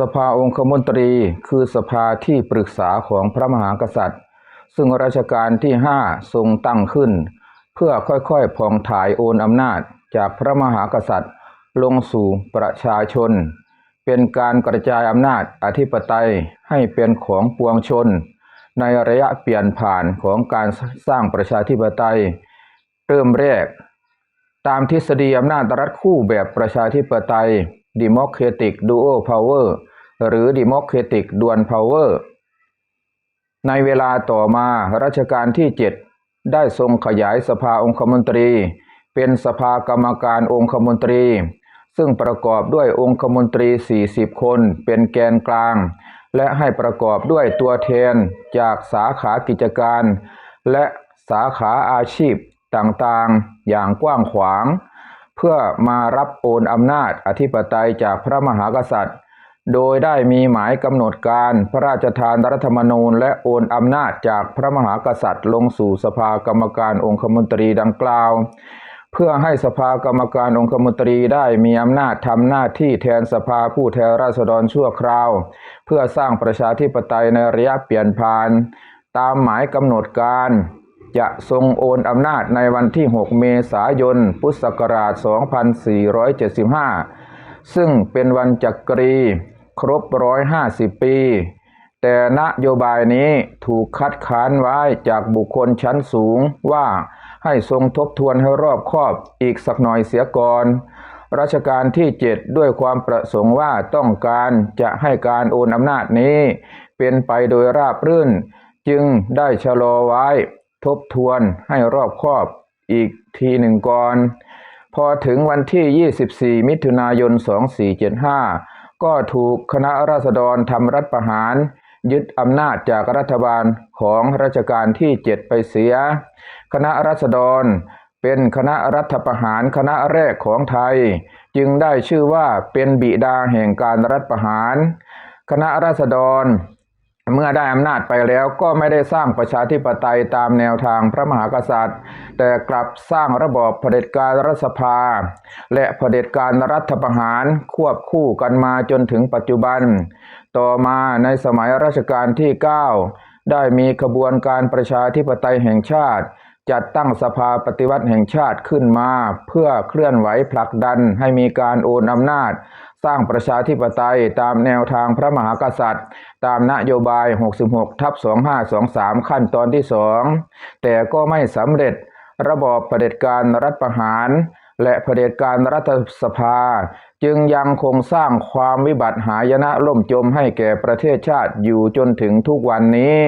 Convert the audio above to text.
สภาองคมนตรีคือสภาที่ปรึกษาของพระมหากษัตริย์ซึ่งรัชกาลที่5ทรงตั้งขึ้นเพื่อค่อยๆผ่องถ่ายโอนอำนาจจากพระมหากษัตริย์ลงสู่ประชาชนเป็นการกระจายอำนาจอธิปไตยให้เป็นของปวงชนในระยะเปลี่ยนผ่านของการสร้างประชาธิปไตยเริ่มแรกตามทฤษฎีอำนาจรัฐคู่แบบประชาธิปไตย Democratic Dual Power หรือ Democratic Dual Power ในเวลาต่อมารัชกาลที่7ได้ทรงขยายสภาองคมนตรีเป็นสภากรรมการองคมนตรีซึ่งประกอบด้วยองคมนตรี40คนเป็นแกนกลางและให้ประกอบด้วยตัวแทนจากสาขากิจการและสาขาอาชีพต่างๆอย่างกว้างขวางเพื่อมารับโอนอำนาจอธิปไตยจากพระมหากษัตริย์โดยได้มีหมายกำหนดการพระราชทานรัฐธรรมนูญและโอนอำนาจจากพระมหากษัตริย์ลงสู่สภากรรมการองคมนตรีดังกล่าวเพื่อให้สภากรรมการองคมนตรีได้มีอำนาจทำหน้าที่แทนสภาผู้แทนราษฎรชั่วคราวเพื่อสร้างประชาธิปไตยในระยะเปลี่ยนผ่านตามหมายกำหนดการจะทรงโอนอำนาจในวันที่6เมษายนพุทธศักราช2475ซึ่งเป็นวันจักรีครบ150ปีแต่นโยบายนี้ถูกคัดค้านไว้จากบุคคลชั้นสูงว่าให้ทรงทบทวนให้รอบคอบอีกสักหน่อยเสียก่อนรัชกาลที่7ด้วยความประสงค์ว่าต้องการจะให้การโอนอำนาจนี้เป็นไปโดยราบรื่นจึงได้ชะลอไว้ทบทวนให้รอบคอบอีกทีหนึ่งก่อนพอถึงวันที่24มิถุนายน2475ก็ถูกคณะราษฎรทำรัฐประหารยึดอำนาจจากรัฐบาลของรัชกาลที่7ไปเสียคณะราษฎรเป็นคณะรัฐประหารคณะแรกของไทยจึงได้ชื่อว่าเป็นบิดาแห่งการรัฐประหารคณะราษฎรเมื่อได้อำนาจไปแล้วก็ไม่ได้สร้างประชาธิปไตยตามแนวทางพระมหากษัตริย์แต่กลับสร้างระบอบเผด็จการรัฐสภาและเผด็จการรัฐประหารควบคู่กันมาจนถึงปัจจุบันต่อมาในสมัยรัชกาลที่9ได้มีขบวนการประชาธิปไตยแห่งชาติจัดตั้งสภาปฏิวัติแห่งชาติขึ้นมาเพื่อเคลื่อนไหวผลักดันให้มีการโอนอำนาจสร้างประชาธิปไตยตามแนวทางพระมหากษัตริย์ตามนโยบาย 66/2523 ขั้นตอนที่ 2แต่ก็ไม่สำเร็จระบอบเผด็จการรัฐประหารและเผด็จการรัฐสภาจึงยังคงสร้างความวิบัติหายนะล่มจมให้แก่ประเทศชาติอยู่จนถึงทุกวันนี้